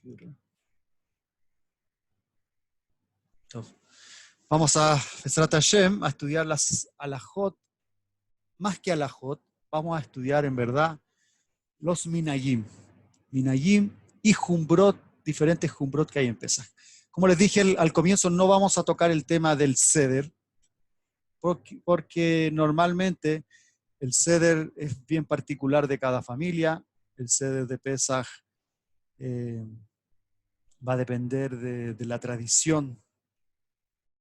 computer. Vamos a Besrat Hashem a estudiar las alajot. Más que alajot, vamos a estudiar en verdad los minayim. Minayim y jumbrot, diferentes jumbrot que hay en Pesaj. Como les dije al comienzo, no vamos a tocar el tema del seder, porque normalmente el seder es bien particular de cada familia. El seder de Pesaj va a depender de la tradición,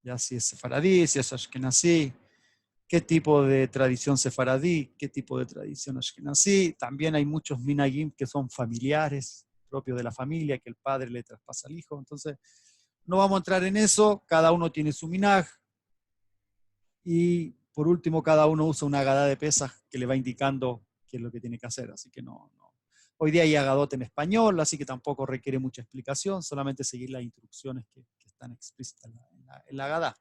ya si es sefaradí, si es ashkenazí, qué tipo de tradición sefaradí, qué tipo de tradición ashkenazí. También hay muchos minagim que son familiares, propios de la familia, que el padre le traspasa al hijo. Entonces, no vamos a entrar en eso, cada uno tiene su minag. Y por último, cada uno usa una agadá de Pesaj que le va indicando qué es lo que tiene que hacer. Así que no. Hoy día hay agadot en español, así que tampoco requiere mucha explicación, solamente seguir las instrucciones que están explícitas en la agadá.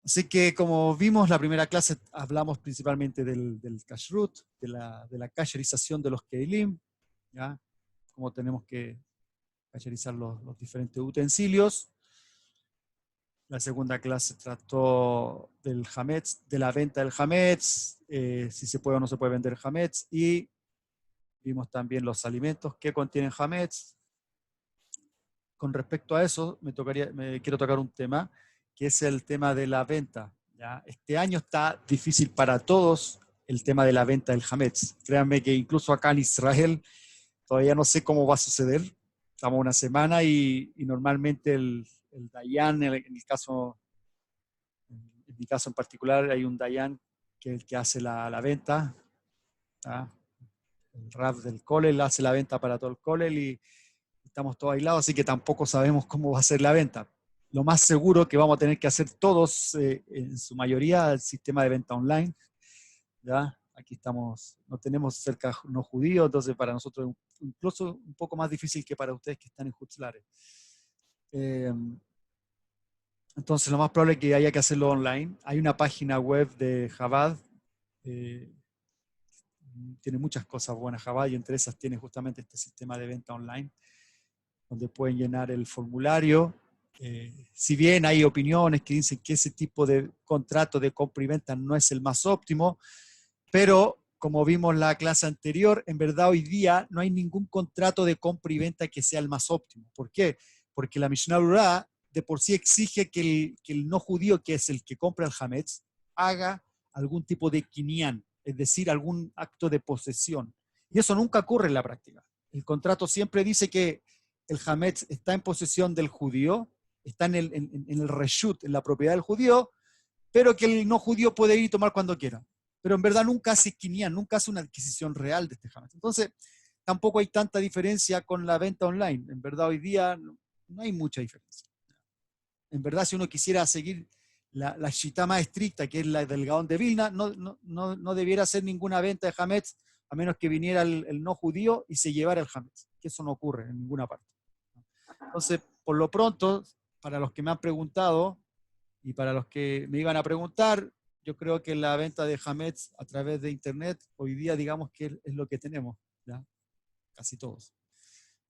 Así que como vimos, la primera clase hablamos principalmente del kashrut, de la kasherización de los keilim, ¿ya? Cómo tenemos que kasherizar los diferentes utensilios. La segunda clase trató del hametz, de la venta del hametz, si se puede o no se puede vender hametz, y vimos también los alimentos que contienen hametz. Con respecto a eso, me quiero tocar un tema, que es el tema de la venta, ¿ya? Este año está difícil para todos el tema de la venta del hametz. Créanme que incluso acá en Israel todavía no sé cómo va a suceder. Estamos una semana y normalmente el dayan, en mi caso en particular, hay un dayan que es el que hace la venta, ¿ya? El rab del Kolel hace la venta para todo el Kolel y estamos todos aislados, así que tampoco sabemos cómo va a ser la venta. Lo más seguro es que vamos a tener que hacer todos, en su mayoría, el sistema de venta online, ¿ya? Aquí estamos, no tenemos cerca no judíos, entonces para nosotros es incluso un poco más difícil que para ustedes que están en Hutzlare. Entonces lo más probable es que haya que hacerlo online. Hay una página web de Chabad, tiene muchas cosas buenas Chabad, y entre esas tiene justamente este sistema de venta online, donde pueden llenar el formulario. Si bien hay opiniones que dicen que ese tipo de contrato de compra y venta no es el más óptimo, pero como vimos en la clase anterior, en verdad hoy día no hay ningún contrato de compra y venta que sea el más óptimo. ¿Por qué? Porque la Mishnah Berurah de por sí exige que el no judío, que es el que compra el hametz, haga algún tipo de kinyan, es decir, algún acto de posesión. Y eso nunca ocurre en la práctica. El contrato siempre dice que el hametz está en posesión del judío, está en el reshut, en la propiedad del judío, pero que el no judío puede ir y tomar cuando quiera. Pero en verdad nunca hace kinyan, nunca hace una adquisición real de este hametz. Entonces, tampoco hay tanta diferencia con la venta online. En verdad, hoy día no hay mucha diferencia. En verdad, si uno quisiera seguir la shita más estricta, que es la del Gaón de Vilna, no debiera hacer ninguna venta de hametz, a menos que viniera el no judío y se llevara el hametz, que eso no ocurre en ninguna parte. Entonces, por lo pronto, para los que me han preguntado y para los que me iban a preguntar, yo creo que la venta de hametz a través de internet hoy día, digamos que es lo que tenemos, ¿ya? Casi todos.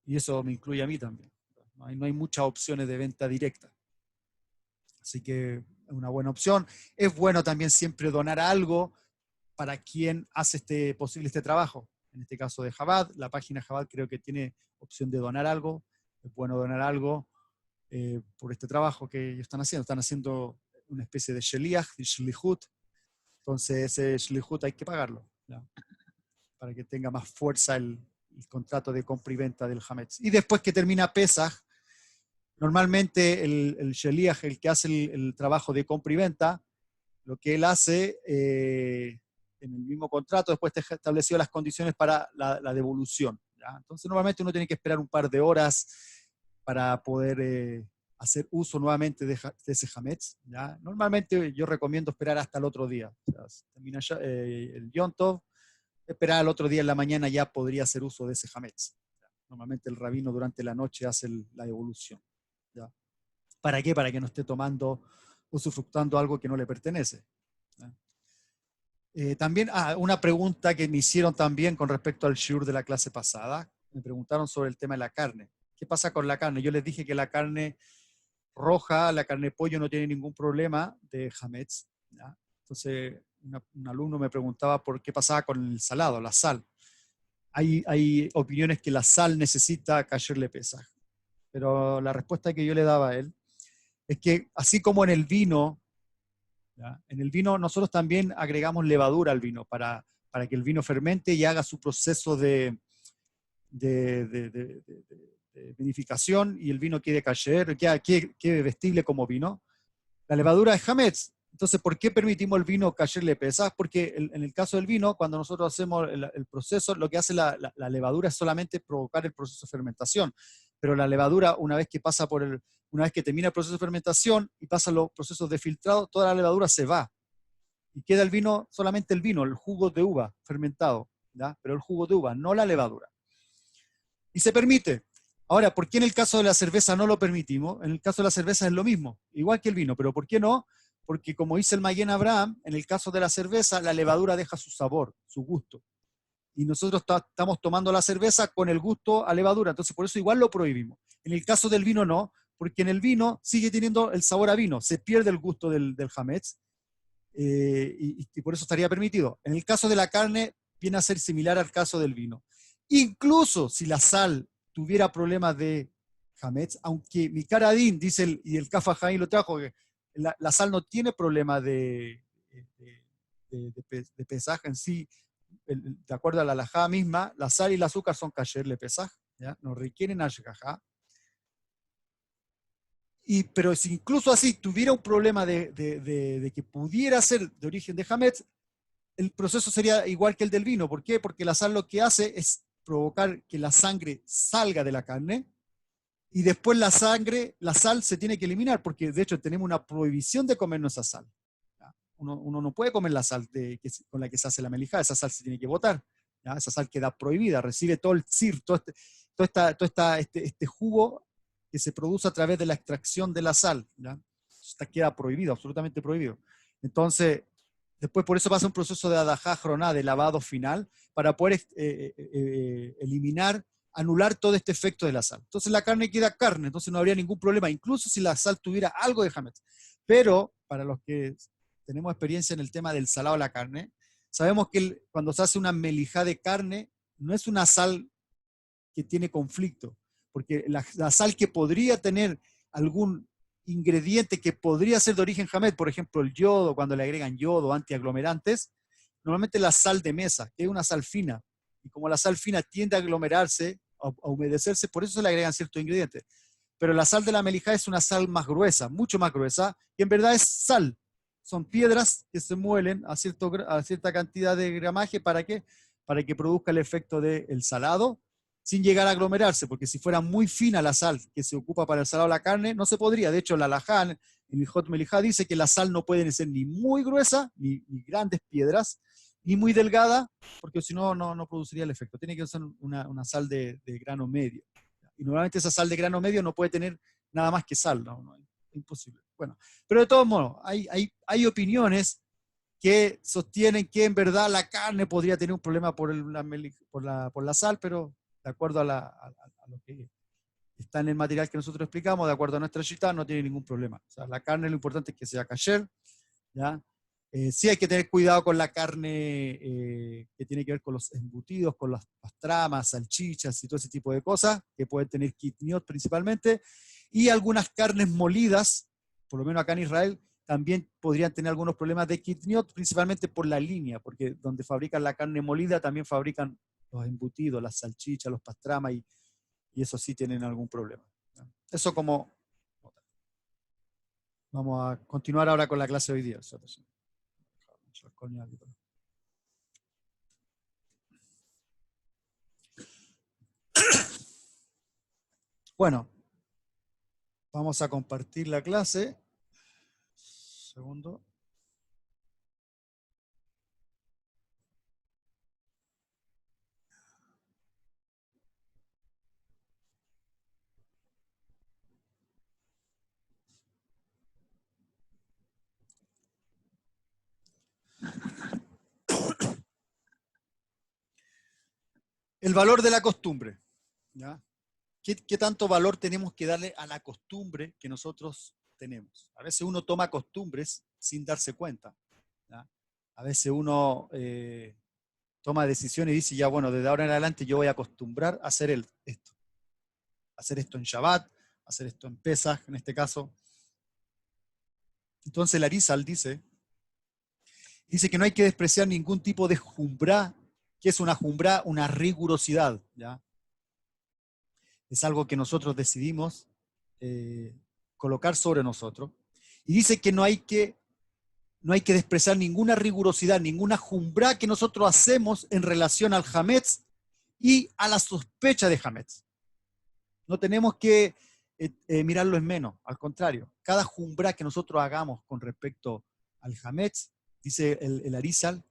Y eso me incluye a mí también. No hay muchas opciones de venta directa. Así que es una buena opción. Es bueno también siempre donar algo para quien hace posible este trabajo. En este caso de Chabad, la página Chabad creo que tiene opción de donar algo. Es bueno donar algo por este trabajo que ellos están haciendo. Están haciendo una especie de sheliach, de shlihut. Entonces ese shlihut hay que pagarlo, ¿ya? Para que tenga más fuerza el contrato de compra y venta del hametz. Y después que termina Pesaj, normalmente el sheliach, el que hace el trabajo de compra y venta, lo que él hace en el mismo contrato, después te ha establecido las condiciones para la devolución, ¿ya? Entonces normalmente uno tiene que esperar un par de horas para poder hacer uso nuevamente de ese hametz, ¿ya? Normalmente yo recomiendo esperar hasta el otro día. O sea, termina ya, el Yom Tov, esperar al otro día en la mañana ya podría hacer uso de ese hametz. Normalmente el rabino durante la noche hace la devolución, ¿ya? ¿Para qué? Para que no esté tomando, usufructuando algo que no le pertenece, ¿ya? También, una pregunta que me hicieron también con respecto al shiur de la clase pasada. me preguntaron sobre el tema de la carne. ¿Qué pasa con la carne? Yo les dije que la carne roja, la carne de pollo no tiene ningún problema de hametz, ¿ya? Entonces, un alumno me preguntaba por qué pasaba con el salado, la sal. Hay opiniones que la sal necesita kasher pesaj, pero la respuesta que yo le daba a él es que así como en el vino, ¿ya? En el vino nosotros también agregamos levadura al vino para que el vino fermente y haga su proceso de, de, de, de, de vinificación y el vino quede kasher, quede vestible como vino. La levadura es hametz. Entonces, ¿por qué permitimos el vino kasher le pesaj? Porque en el caso del vino, cuando nosotros hacemos el proceso, lo que hace la levadura es solamente provocar el proceso de fermentación. Pero la levadura, una vez que termina el proceso de fermentación y pasa los procesos de filtrado, toda la levadura se va. Y queda el vino, solamente el vino, el jugo de uva fermentado, ¿ya? Pero el jugo de uva, no la levadura. Y se permite. Ahora, ¿por qué en el caso de la cerveza no lo permitimos? En el caso de la cerveza es lo mismo, igual que el vino, pero ¿por qué no? Porque como dice el Magen Abraham, en el caso de la cerveza, la levadura deja su sabor, su gusto. Y nosotros estamos tomando la cerveza con el gusto a levadura, entonces por eso igual lo prohibimos. En el caso del vino no, porque en el vino sigue teniendo el sabor a vino, se pierde el gusto del hametz, y por eso estaría permitido. En el caso de la carne, viene a ser similar al caso del vino. Incluso si la sal tuviera problemas de hametz, aunque mi caradín, dice y el Kaf HaChaim lo trajo, que la sal no tiene problema de pesaje en sí, de acuerdo a la halajá misma, la sal y el azúcar son kasher le pesaj, ¿ya? No requieren ashgajá. Pero si incluso así tuviera un problema de que pudiera ser de origen de hametz, el proceso sería igual que el del vino. ¿Por qué? Porque la sal lo que hace es provocar que la sangre salga de la carne y después la sal se tiene que eliminar, porque de hecho tenemos una prohibición de comernos esa sal. Uno no puede comer la sal con la que se hace la melijá, esa sal se tiene que botar. ¿Ya? Esa sal queda prohibida, recibe todo el tzir, este jugo que se produce a través de la extracción de la sal. ¿Ya? Queda prohibido, absolutamente prohibido. Entonces, después por eso pasa un proceso de adajá jroná, de lavado final, para poder eliminar, anular todo este efecto de la sal. Entonces la carne queda carne, entonces no habría ningún problema, incluso si la sal tuviera algo de hametz. Pero para los que tenemos experiencia en el tema del salado de la carne, sabemos que cuando se hace una melijá de carne, no es una sal que tiene conflicto, porque la sal que podría tener algún ingrediente que podría ser de origen hametz, por ejemplo el yodo, cuando le agregan yodo, antiaglomerantes, normalmente la sal de mesa, que es una sal fina, y como la sal fina tiende a aglomerarse, a humedecerse, por eso se le agregan ciertos ingredientes. Pero la sal de la melijá es una sal más gruesa, mucho más gruesa, y en verdad es sal. Son piedras que se muelen a cierta cantidad de gramaje, ¿para qué? Para que produzca el efecto del salado, sin llegar a aglomerarse, porque si fuera muy fina la sal que se ocupa para el salado de la carne, no se podría. De hecho, la halajá, en el Hot Melijá, dice que la sal no puede ser ni muy gruesa, ni grandes piedras, ni muy delgada, porque si no, no produciría el efecto. Tiene que ser una sal de grano medio. Y normalmente esa sal de grano medio no puede tener nada más que sal, no, es imposible. Bueno, pero de todos modos, hay opiniones que sostienen que en verdad la carne podría tener un problema por la sal, pero de acuerdo a lo que está en el material que nosotros explicamos, de acuerdo a nuestra shita, no tiene ningún problema. O sea, la carne lo importante es que sea kasher, ¿ya? Sí hay que tener cuidado con la carne que tiene que ver con los embutidos, con las pastramas, salchichas y todo ese tipo de cosas, que pueden tener kitniot principalmente, y algunas carnes molidas, por lo menos acá en Israel, también podrían tener algunos problemas de kitniot, principalmente por la línea, porque donde fabrican la carne molida también fabrican los embutidos, las salchichas, los pastramas, y eso sí tienen algún problema. Eso como... Vamos a continuar ahora con la clase de hoy día. Bueno, vamos a compartir la clase. Segundo. El valor de la costumbre. ¿Ya? ¿Qué tanto valor tenemos que darle a la costumbre que nosotros tenemos? A veces uno toma costumbres sin darse cuenta. ¿Ya? A veces uno toma decisiones y dice, ya bueno, desde ahora en adelante yo voy a acostumbrar a hacer esto. Hacer esto en Shabbat, hacer esto en Pesaj, en este caso. Entonces el Arizal dice que no hay que despreciar ningún tipo de jumbrá. ¿Qué es una jumbrá? Una rigurosidad. ¿Ya? Es algo que nosotros decidimos colocar sobre nosotros. Y dice que no hay que despreciar ninguna rigurosidad, ninguna jumbrá que nosotros hacemos en relación al Hametz y a la sospecha de Hametz. No tenemos que mirarlo en menos, al contrario. Cada jumbrá que nosotros hagamos con respecto al Hametz, dice el Arizal,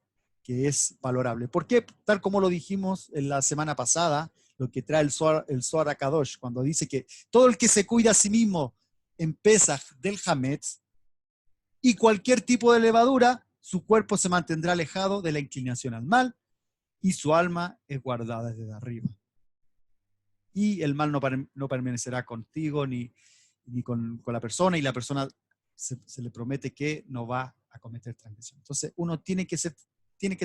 que es valorable. ¿Por qué? Tal como lo dijimos en la semana pasada, lo que trae el Zohar HaKadosh, cuando dice que todo el que se cuida a sí mismo en Pesaj del Hametz y cualquier tipo de levadura, su cuerpo se mantendrá alejado de la inclinación al mal y su alma es guardada desde arriba. Y el mal no permanecerá contigo ni con la persona, y la persona se le promete que no va a cometer transgresión. Entonces uno tiene que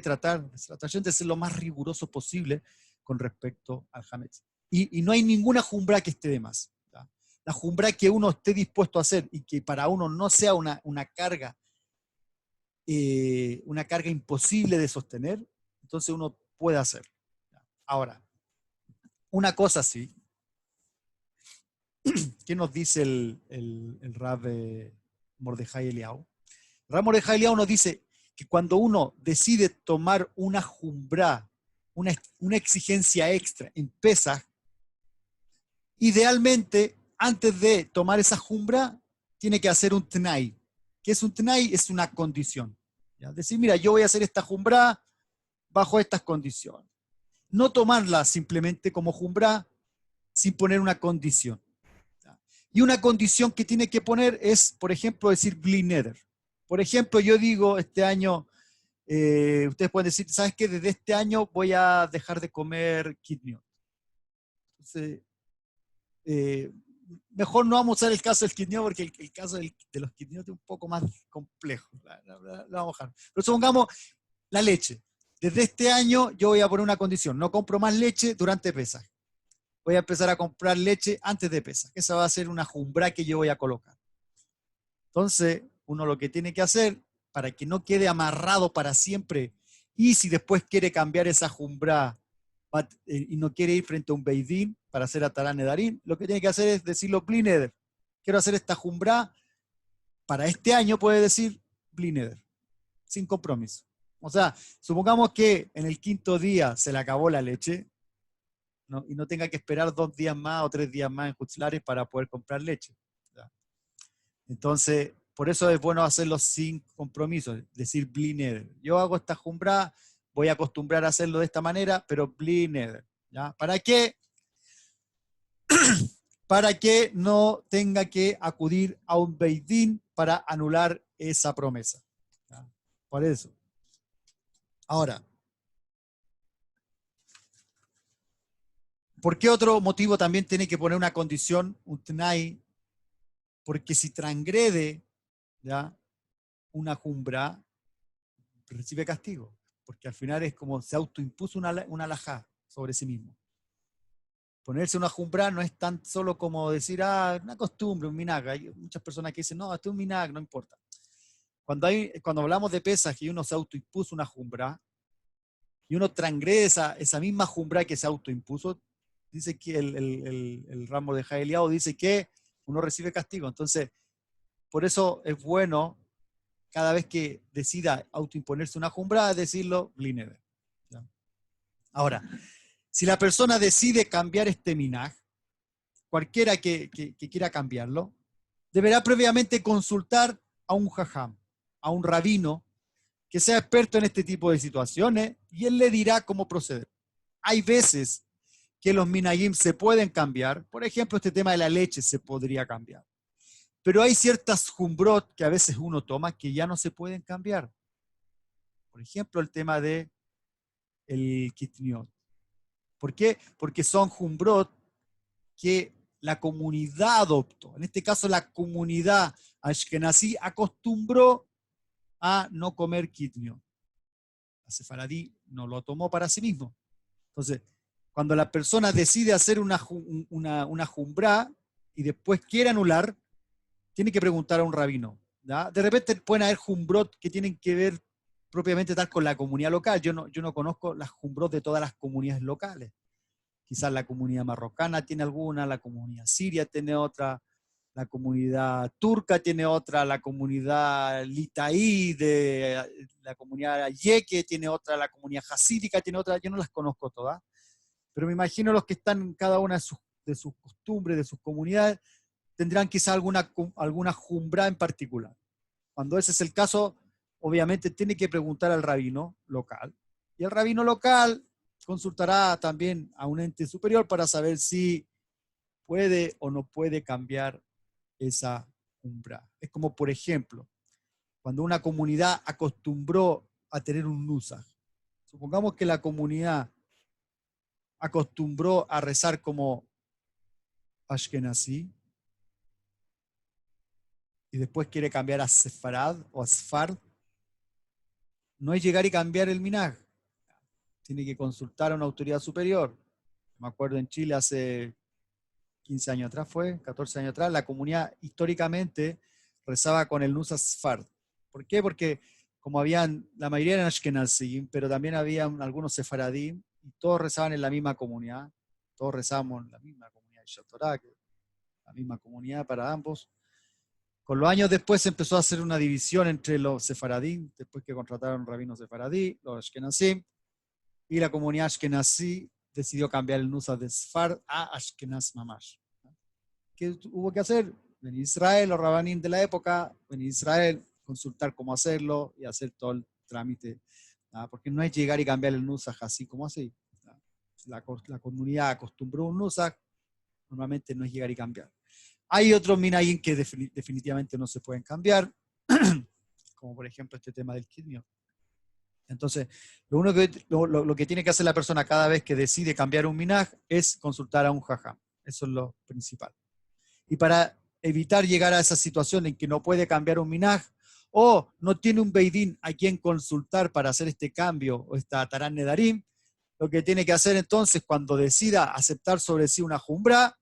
tratar de ser lo más riguroso posible con respecto al Hametz. Y no hay ninguna jumbra que esté de más. ¿Ya? La jumbra que uno esté dispuesto a hacer y que para uno no sea una carga imposible de sostener, entonces uno puede hacer. Ahora, una cosa sí, ¿qué nos dice el Rab Mordejai Eliyahu? Rab Mordejai Eliyahu nos dice que cuando uno decide tomar una jumbrá, una exigencia extra en Pesaj, idealmente, antes de tomar esa jumbrá, tiene que hacer un tnai. ¿Qué es un tnai? Es una condición. ¿Ya? Decir, mira, yo voy a hacer esta jumbrá bajo estas condiciones. No tomarla simplemente como jumbrá sin poner una condición. Y una condición que tiene que poner es, por ejemplo, decir bli neder. Por ejemplo, yo digo este año, ustedes pueden decir, ¿sabes qué? Desde este año voy a dejar de comer kidney. Entonces, mejor no vamos a usar el caso del kidney porque el caso de los kidney es un poco más complejo. Lo vamos a dejar. Pero supongamos la leche. Desde este año yo voy a poner una condición, no compro más leche durante Pesaj. Voy a empezar a comprar leche antes de Pesaj. Esa va a ser una jumbrá que yo voy a colocar. Entonces, uno lo que tiene que hacer para que no quede amarrado para siempre, y si después quiere cambiar esa jumbrá y no quiere ir frente a un beidín para hacer atarán nedarín, lo que tiene que hacer es decirlo bli neder. Quiero hacer esta jumbrá para este año, puede decir bli neder, sin compromiso. O sea, supongamos que en el quinto día se le acabó la leche, ¿no? Y no tenga que esperar 2 días más o 3 días más en Hutzlares para poder comprar leche. ¿Ya? Entonces, por eso es bueno hacerlo sin compromiso, decir bli neder. Yo hago esta jumbrá, voy a acostumbrar a hacerlo de esta manera, pero bli neder. ¿Ya? ¿Para qué? Para que no tenga que acudir a un beidín para anular esa promesa. ¿Ya? Por eso. Ahora, ¿por qué otro motivo también tiene que poner una condición, un tnai? Porque si transgrede, ¿ya?, una jumbra, recibe castigo. Porque al final es como se autoimpuso una alajá sobre sí mismo. Ponerse una jumbra no es tan solo como decir, una costumbre, un minag. Hay muchas personas que dicen, no, esto es un minag, no importa. Cuando hablamos de pesas y uno se autoimpuso una jumbra, y uno transgrede esa misma jumbra que se autoimpuso, dice que el ramo de Jaeliao dice que uno recibe castigo. Entonces, por eso es bueno cada vez que decida autoimponerse una jumbra, decirlo bli neder. Ahora, si la persona decide cambiar este minaj, cualquiera que quiera cambiarlo, deberá previamente consultar a un jajam, a un rabino, que sea experto en este tipo de situaciones, y él le dirá cómo proceder. Hay veces que los minagim se pueden cambiar, por ejemplo, este tema de la leche se podría cambiar. Pero hay ciertas jumbrot que a veces uno toma que ya no se pueden cambiar. Por ejemplo, el tema de el kitniot. ¿Por qué? Porque son jumbrot que la comunidad adoptó. En este caso, la comunidad ashkenazí acostumbró a no comer kitnio. La sefaradí no lo tomó para sí mismo. Entonces, cuando la persona decide hacer una jumbrá y después quiere anular, tiene que preguntar a un rabino. ¿Ya? De repente pueden haber jumbrot que tienen que ver propiamente tal con la comunidad local. Yo no conozco las jumbrot de todas las comunidades locales. Quizás la comunidad marrocana tiene alguna, la comunidad siria tiene otra, la comunidad turca tiene otra, la comunidad litaí, la comunidad yeque tiene otra, la comunidad hasídica tiene otra. Yo no las conozco todas, pero me imagino los que están en cada una de sus costumbres, de sus comunidades, tendrán quizás alguna jumbrá en particular. Cuando ese es el caso, obviamente tiene que preguntar al rabino local. Y el rabino local consultará también a un ente superior para saber si puede o no puede cambiar esa jumbrá. Es como, por ejemplo, cuando una comunidad acostumbró a tener un nusaj. Supongamos que la comunidad acostumbró a rezar como Ashkenazí, y después quiere cambiar a Sefarad o a Sfard, no es llegar y cambiar el minaj. Tiene que consultar a una autoridad superior. Me acuerdo en Chile hace 15 años atrás, 14 años atrás, la comunidad históricamente rezaba con el Nusach Sfard. ¿Por qué? Porque como la mayoría eran Ashkenazim, pero también habían algunos Sefaradim, y todos rezaban en la misma comunidad. Todos rezamos en la misma comunidad de Shatorá, la misma comunidad para ambos. Con los años después se empezó a hacer una división entre los sefaradí, después que contrataron rabinos sefaradí, los ashkenazim, y la comunidad ashkenazí decidió cambiar el nusach de Sfard a Ashkenaz Mamash. ¿Qué hubo que hacer? Venir a Israel, los rabanín de la época, venir a Israel, consultar cómo hacerlo y hacer todo el trámite. Porque no es llegar y cambiar el nusach así como así. La comunidad acostumbró un nusach, normalmente no es llegar y cambiar. Hay otros minayim que definitivamente no se pueden cambiar, como por ejemplo este tema del kitnio. Entonces, lo que tiene que hacer la persona cada vez que decide cambiar un minaj es consultar a un jajam. Eso es lo principal. Y para evitar llegar a esa situación en que no puede cambiar un minaj o no tiene un beidín a quien consultar para hacer este cambio o esta tarán nedarim, lo que tiene que hacer entonces cuando decida aceptar sobre sí una jumbra,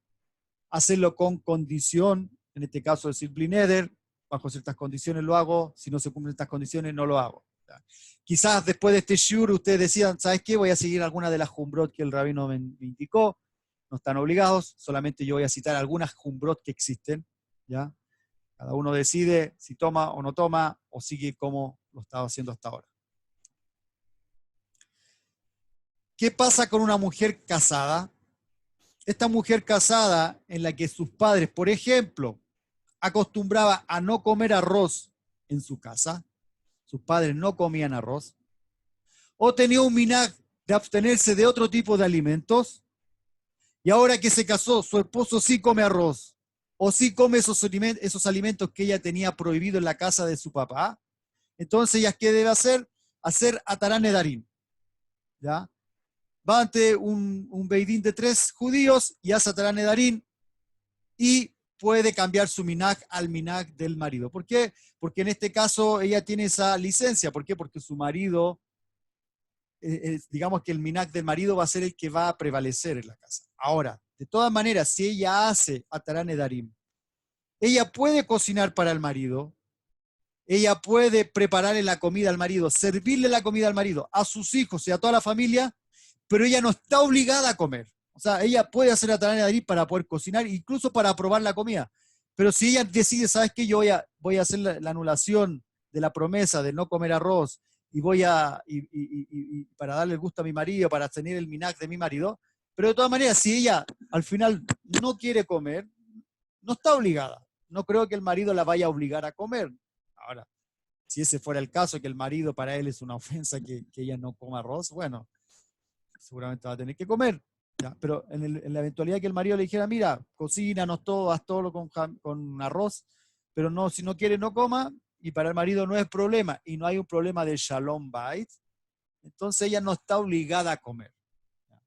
hacerlo con condición, en este caso decir blineder, bajo ciertas condiciones lo hago, si no se cumplen estas condiciones no lo hago. Quizás después de este shur ustedes decían, ¿sabes qué? Voy a seguir alguna de las jumbrot que el rabino me indicó, no están obligados, solamente yo voy a citar algunas jumbrot que existen, ¿ya? Cada uno decide si toma o no toma, o sigue como lo estaba haciendo hasta ahora. ¿Qué pasa con una mujer casada? Esta mujer casada en la que sus padres, por ejemplo, acostumbraba a no comer arroz en su casa, sus padres no comían arroz, o tenía un minaj de abstenerse de otro tipo de alimentos, y ahora que se casó, su esposo sí come arroz, o sí come esos alimentos que ella tenía prohibido en la casa de su papá, entonces ella, ¿qué debe hacer? Hacer atarán nedarim, ¿ya? Va ante un beidín de 3 judíos y hace atarán nedarim y puede cambiar su minaj al minaj del marido. ¿Por qué? Porque en este caso ella tiene esa licencia. ¿Por qué? Porque su marido, digamos que el minaj del marido va a ser el que va a prevalecer en la casa. Ahora, de todas maneras, si ella hace atarán nedarim, ella puede cocinar para el marido, ella puede prepararle la comida al marido, servirle la comida al marido, a sus hijos y a toda la familia, pero ella no está obligada a comer. O sea, ella puede hacer la tarea de Adri para poder cocinar, incluso para probar la comida. Pero si ella decide, ¿sabes qué? Yo voy a hacer la anulación de la promesa de no comer arroz y para darle el gusto a mi marido, para tener el minaj de mi marido, pero de todas maneras, si ella al final no quiere comer, no está obligada. No creo que el marido la vaya a obligar a comer. Ahora, si ese fuera el caso, que el marido para él es una ofensa que ella no coma arroz, bueno, seguramente va a tener que comer. ¿Ya? Pero en la eventualidad que el marido le dijera, mira, cocínanos todo, haz todo con arroz, pero no, si no quiere no coma, y para el marido no es problema, y no hay un problema de shalom bait, entonces ella no está obligada a comer. ¿Ya?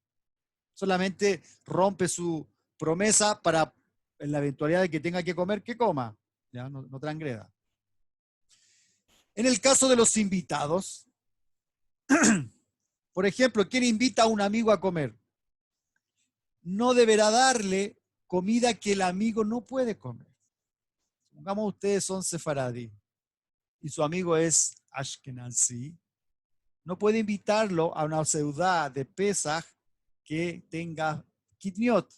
Solamente rompe su promesa para, en la eventualidad de que tenga que comer, que coma, ¿ya? No transgreda. En el caso de los invitados, por ejemplo, ¿quién invita a un amigo a comer? No deberá darle comida que el amigo no puede comer. Supongamos ustedes son sefaradí y su amigo es ashkenazi, no puede invitarlo a una seudá de Pesaj que tenga kitniot.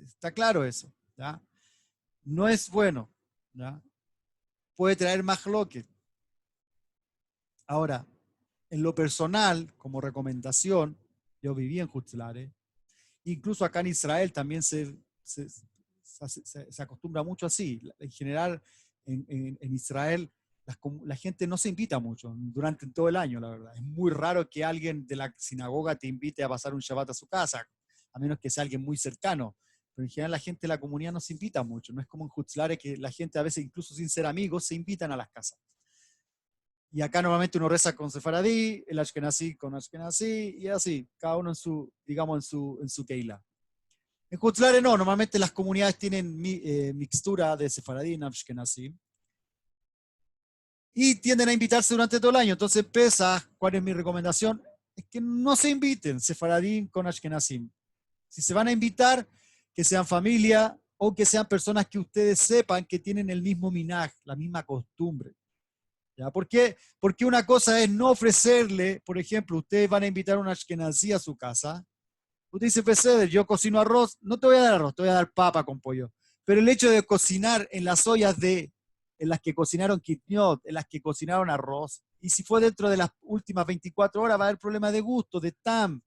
Está claro eso, ¿ya? No es bueno, ¿ya? Puede traer mahloket. Ahora, en lo personal, como recomendación, yo viví en Hutzlare, incluso acá en Israel también se acostumbra mucho así. En general, en Israel, la gente no se invita mucho durante todo el año, la verdad. Es muy raro que alguien de la sinagoga te invite a pasar un Shabbat a su casa, a menos que sea alguien muy cercano. Pero en general la gente de la comunidad no se invita mucho. No es como en Hutzlare que la gente a veces, incluso sin ser amigos, se invitan a las casas. Y acá normalmente uno reza con sefaradí, el ashkenazí con ashkenazí, y así, cada uno en su, digamos, en su keila. En Hutzlare no, normalmente las comunidades tienen mixtura de sefaradí y ashkenazí, y tienden a invitarse durante todo el año. Entonces, ¿cuál es mi recomendación? Es que no se inviten sefaradí con ashkenazí. Si se van a invitar, que sean familia o que sean personas que ustedes sepan que tienen el mismo minaj, la misma costumbre. ¿Ya? ¿Por qué? Porque una cosa es no ofrecerle, por ejemplo, ustedes van a invitar a un ashkenazí a su casa. Usted dice, Peseder, yo cocino arroz, no te voy a dar arroz, te voy a dar papa con pollo. Pero el hecho de cocinar en las ollas en las que cocinaron kitniot, en las que cocinaron arroz, y si fue dentro de las últimas 24 horas, va a haber problema de gusto, de tam,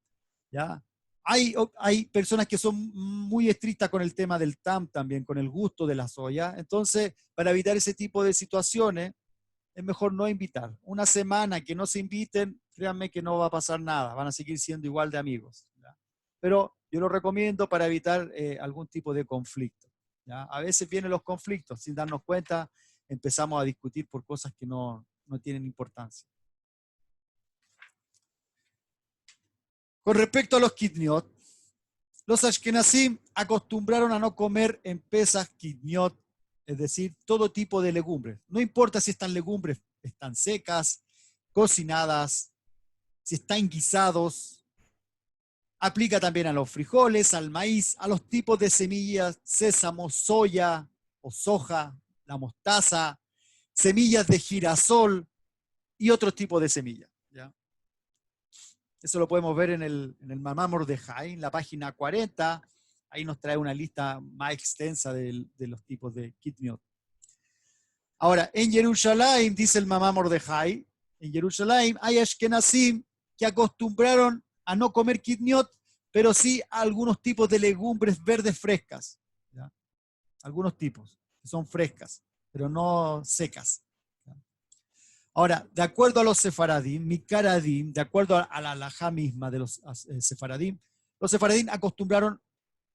¿ya? Hay personas que son muy estrictas con el tema del tam también, con el gusto de la soya. Entonces, para evitar ese tipo de situaciones, es mejor no invitar. Una semana que no se inviten, créanme que no va a pasar nada, van a seguir siendo igual de amigos, ¿ya? Pero yo lo recomiendo para evitar algún tipo de conflicto, ¿ya? A veces vienen los conflictos, sin darnos cuenta, empezamos a discutir por cosas que no tienen importancia. Con respecto a los kitniot, los ashkenazim acostumbraron a no comer en Pesach kitniot, es decir, todo tipo de legumbres. No importa si estas legumbres están secas, cocinadas, si están guisados. Aplica también a los frijoles, al maíz, a los tipos de semillas, sésamo, soya o soja, la mostaza, semillas de girasol y otros tipos de semillas, ¿ya? Eso lo podemos ver en el Mamá Mordejai, en la página 40. Ahí nos trae una lista más extensa de los tipos de kitniot. Ahora, en Jerusalén, dice el Mamá Mordejai, en Jerusalén hay ashkenazim que acostumbraron a no comer kitniot, pero sí a algunos tipos de legumbres verdes frescas, ¿ya? Algunos tipos que son frescas, pero no secas, ¿ya? Ahora, de acuerdo a los sefaradim, mikaradim, de acuerdo a la halajá misma de los sefaradim, los sefaradim acostumbraron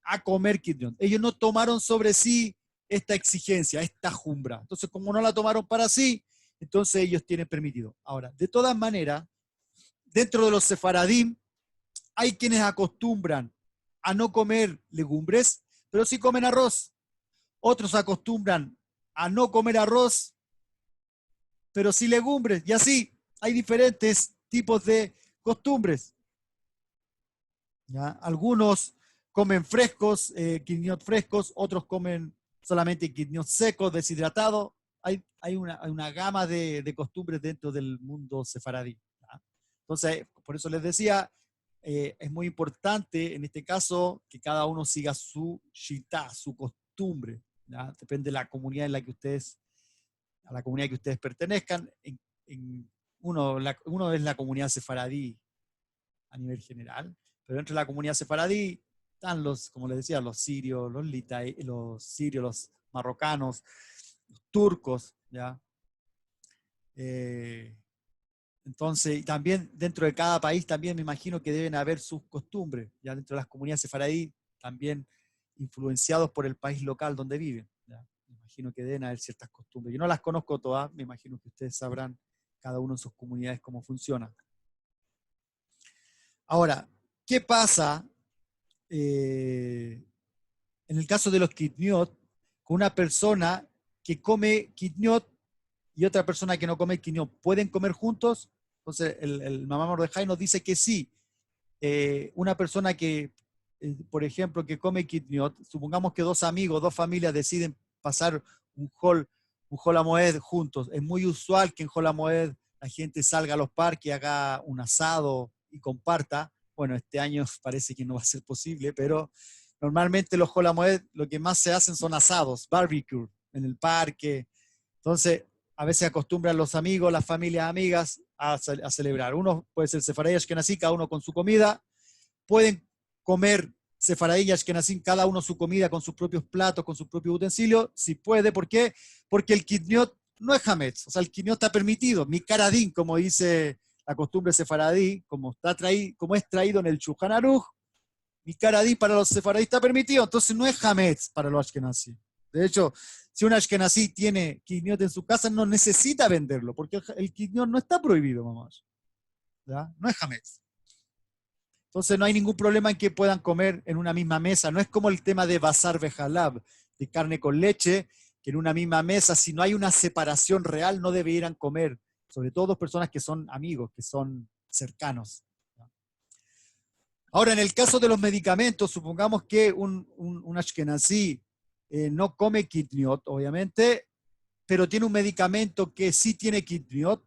a comer kitniot. Ellos no tomaron sobre sí esta exigencia, esta jumbra. Entonces, como no la tomaron para sí, entonces ellos tienen permitido. Ahora, de todas maneras, dentro de los sefaradim, hay quienes acostumbran a no comer legumbres, pero sí comen arroz. Otros acostumbran a no comer arroz, pero sí legumbres. Y así hay diferentes tipos de costumbres, ¿ya? Algunos comen frescos, quiniot frescos, otros comen solamente quiniot secos, deshidratados. Hay una gama de costumbres dentro del mundo sefaradí, ¿ya? Entonces, por eso les decía, es muy importante en este caso que cada uno siga su shita, su costumbre, ¿ya? Depende de la comunidad en la que ustedes, a la comunidad que ustedes pertenezcan. Uno es la comunidad sefaradí a nivel general, pero dentro de la comunidad sefaradí están los, como les decía, los sirios, los marrocanos, los turcos, ¿ya? Entonces, y también dentro de cada país también me imagino que deben haber sus costumbres, ya dentro de las comunidades sefaradí, también influenciados por el país local donde viven, ¿ya? Me imagino que deben haber ciertas costumbres. Yo no las conozco todas, me imagino que ustedes sabrán cada uno en sus comunidades cómo funciona. Ahora, ¿qué pasa en el caso de los kitniot, con una persona que come kitniot y otra persona que no come kitniot, ¿pueden comer juntos? Entonces, el Mamá Mordejai nos dice que sí. Una persona que, por ejemplo, que come kitniot, supongamos que dos amigos, dos familias deciden pasar un Hol HaMoed juntos. Es muy usual que en Hol HaMoed la gente salga a los parques, haga un asado y comparta. Bueno, este año parece que no va a ser posible, pero normalmente los Hol HaMoed lo que más se hacen son asados, barbecue en el parque. Entonces, a veces acostumbran los amigos, las familias amigas a celebrar. Uno puede ser sefaradí, ashkenazí, cada uno con su comida. Pueden comer sefaradí y ashkenazí, cada uno su comida con sus propios platos, con sus propios utensilios. Si puede, ¿por qué? Porque el kitniot no es hametz, o sea, el kitniot está permitido. Mi caradín, como dice la costumbre sefaradí, como es traído en el Shulchan Aruch, mi caradín para los sefaradí está permitido, entonces no es hametz para los ashkenazí. De hecho, si un ashkenazí tiene kitniot en su casa, no necesita venderlo, porque el kitniot no está prohibido, mamás. ¿Ya? No es hametz. Entonces no hay ningún problema en que puedan comer en una misma mesa. No es como el tema de basar bejalab, de carne con leche, que en una misma mesa, si no hay una separación real, no deberían comer. Sobre todo dos personas que son amigos, que son cercanos. Ahora, en el caso de los medicamentos, supongamos que un ashkenazí no come kitniot, obviamente, pero tiene un medicamento que sí tiene kitniot,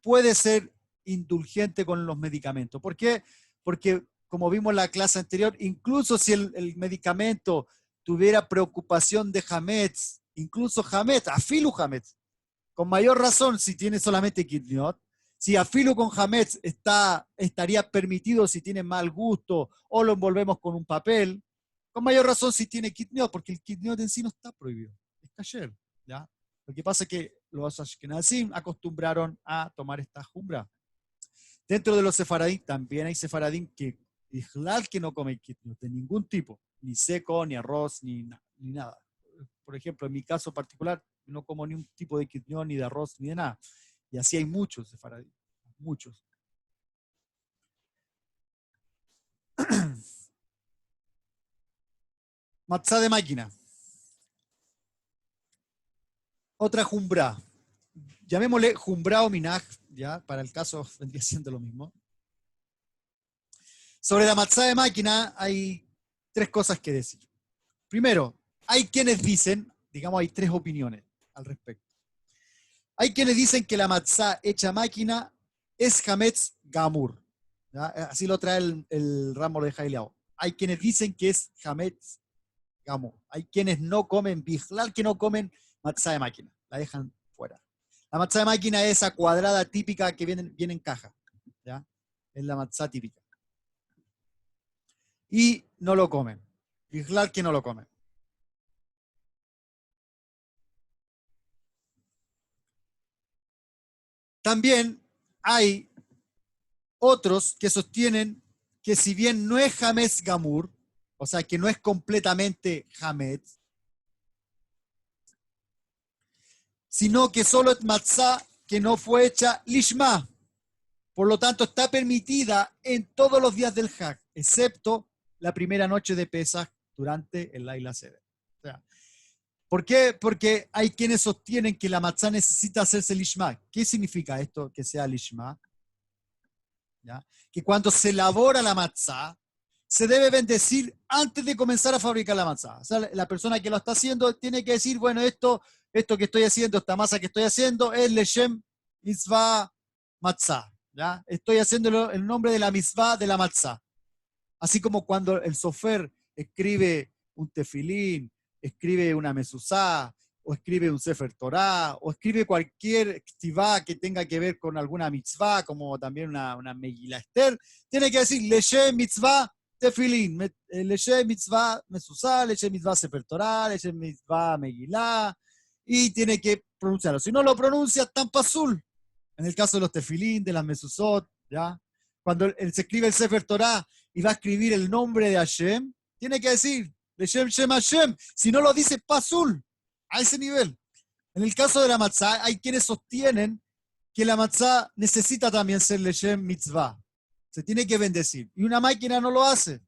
puede ser indulgente con los medicamentos. ¿Por qué? Porque, como vimos en la clase anterior, incluso si el medicamento tuviera preocupación de hametz, incluso hametz, afilu hametz, con mayor razón si tiene solamente kitniot, si afilu con hametz estaría permitido si tiene mal gusto o lo envolvemos con un papel, con mayor razón si tiene kitniot, porque el kitniot en sí no está prohibido, es kasher, ¿ya? Lo que pasa es que los ashkenazim acostumbraron a tomar esta jumbra. Dentro de los sefaradín también hay sefaradín que no comen kitniot de ningún tipo, ni seco, ni arroz, ni nada. Por ejemplo, en mi caso particular, no como ni un tipo de kitniot, ni de arroz, ni de nada. Y así hay muchos sefaradín, muchos. Matzá de máquina. Otra jumbra. Llamémosle jumbra o minaj, ya, para el caso vendría siendo lo mismo. Sobre la matzá de máquina hay tres cosas que decir. Primero, hay quienes dicen, digamos, hay tres opiniones al respecto. Hay quienes dicen que la matzá hecha máquina es hametz gamur. ¿Ya? Así lo trae el ramo de Jaileao. Hay quienes dicen que es hametz gamur. Hay quienes no comen bijlal, que no comen matzá de máquina. La dejan fuera. La matzá de máquina es esa cuadrada típica que viene en caja. ¿Ya? Es la matzá típica. Y no lo comen. Bijlal que no lo comen. También hay otros que sostienen que si bien no es hametz gamur, o sea que no es completamente hametz, sino que solo es matzá que no fue hecha lishma. Por lo tanto, está permitida en todos los días del Hag, excepto la primera noche de Pesach durante el Laila Seder. O sea, ¿por qué? Porque hay quienes sostienen que la matzá necesita hacerse lishma. ¿Qué significa esto, que sea lishma? ¿Ya? Que cuando se elabora la matzá, se debe bendecir antes de comenzar a fabricar la matzá. O sea, la persona que lo está haciendo tiene que decir, bueno, esto que estoy haciendo, esta masa que estoy haciendo, es Leshem Mitzvah Matzah. ¿Ya? Estoy haciéndolo en nombre de la mitzvah de la matzá. Así como cuando el sofer escribe un tefilín, escribe una mezuzá, o escribe un Sefer Torah, o escribe cualquier ktivá que tenga que ver con alguna mitzvah, como también una Megilá Esther, tiene que decir Leshem Mitzvah Tefilín, Leshem Mitzvah Mezuzá, Leshem Mitzvah Sefer Torah, Leshem Mitzvah Megilá, y tiene que pronunciarlo. Si no lo pronuncia, tan pasul. En el caso de los tefilín, de las mezuzot, ¿ya? Cuando se escribe el Sefer Torah y va a escribir el nombre de Hashem, tiene que decir Leshem Shem Hashem. Si no lo dice, pasul. A ese nivel. En el caso de la matzá, hay quienes sostienen que la matzá necesita también ser Leshem Mitzvah. Se tiene que bendecir. Y una máquina no lo hace.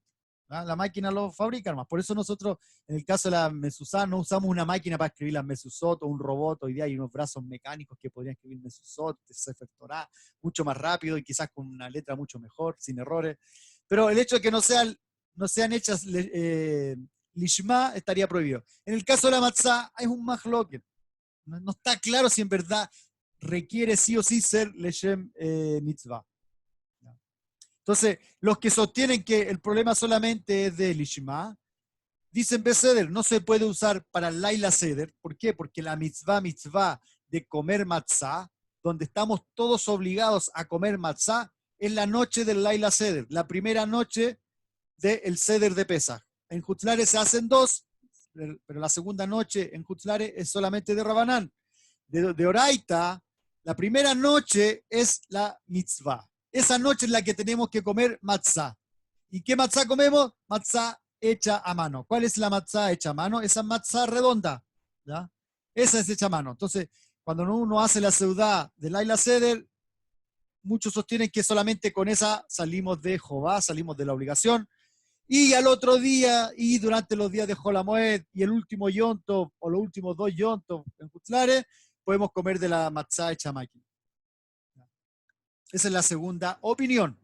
¿Ah? La máquina lo fabrica nomás. Por eso nosotros, en el caso de la mezuzá, no usamos una máquina para escribir las mezuzot o un robot. Hoy día hay unos brazos mecánicos que podrían escribir mezuzot, Sefer Torah, mucho más rápido y quizás con una letra mucho mejor, sin errores. Pero el hecho de que no sean hechas lishma estaría prohibido. En el caso de la matzá, es un mahloket. No está claro si en verdad requiere sí o sí ser leshem mitzvah. Entonces, los que sostienen que el problema solamente es de Lishma, dicen Beseder, no se puede usar para el Laila Seder. ¿Por qué? Porque la mitzvah de comer matzá, donde estamos todos obligados a comer matzá, es la noche del Laila Seder, la primera noche del Seder de Pesach. En Hutzlare se hacen dos, pero la segunda noche en Hutzlare es solamente de Rabanán. De Oraita, la primera noche es la mitzvah. Esa noche es la que tenemos que comer matzá. ¿Y qué matzá comemos? Matzá hecha a mano. ¿Cuál es la matzá hecha a mano? Esa matzá redonda. ¿Ya? Esa es hecha a mano. Entonces, cuando uno hace la seudá de Laila Seder, muchos sostienen que solamente con esa salimos de Jobá, salimos de la obligación. Y al otro día, y durante los días de Jolamoed, y el último yonto, o los últimos 2 yontos en Hutzlare, podemos comer de la matzá hecha a máquina. Esa es la segunda opinión.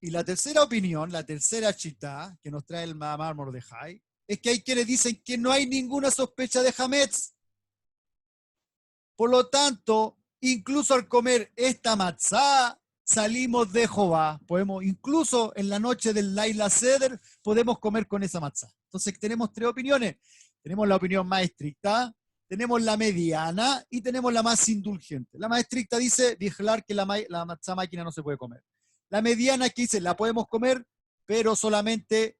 Y la tercera opinión, la tercera chita que nos trae el Mahamar Mordejai, es que hay quienes dicen que no hay ninguna sospecha de Hametz. Por lo tanto, incluso al comer esta matzá, salimos de Jehová. Podemos, incluso en la noche del Laila Seder, podemos comer con esa matzá. Entonces tenemos 3 opiniones. Tenemos la opinión más estricta, tenemos la mediana y tenemos la más indulgente. La más estricta dice, vigilar que la matzá máquina no se puede comer. La mediana que dice, la podemos comer, pero solamente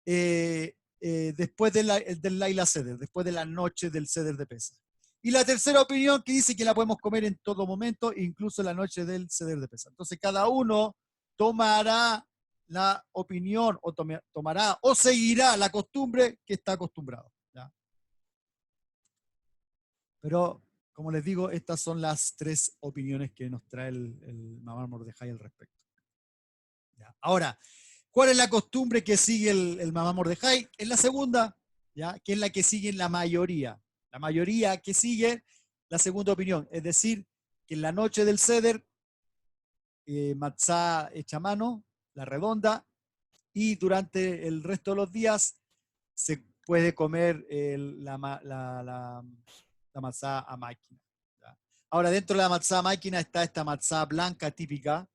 después del Laila Seder, después de la noche del Seder de Pesach. Y la tercera opinión que dice que la podemos comer en todo momento, incluso la noche del Seder de Pesach. Entonces cada uno tomará la opinión o tomará o seguirá la costumbre que está acostumbrado. ¿Ya? Pero, como les digo, estas son las 3 opiniones que nos trae el Mahamar Mordejai al respecto. ¿Ya? Ahora, ¿cuál es la costumbre que sigue el Mahamar Mordejai? Es la segunda, ¿ya? Que es la que sigue la mayoría. La mayoría que sigue la segunda opinión, es decir, que en la noche del Seder, matzá hecha a mano, la redonda, y durante el resto de los días se puede comer la matzá a máquina. ¿Ya? Ahora, dentro de la matzá a máquina está esta matzá blanca típica,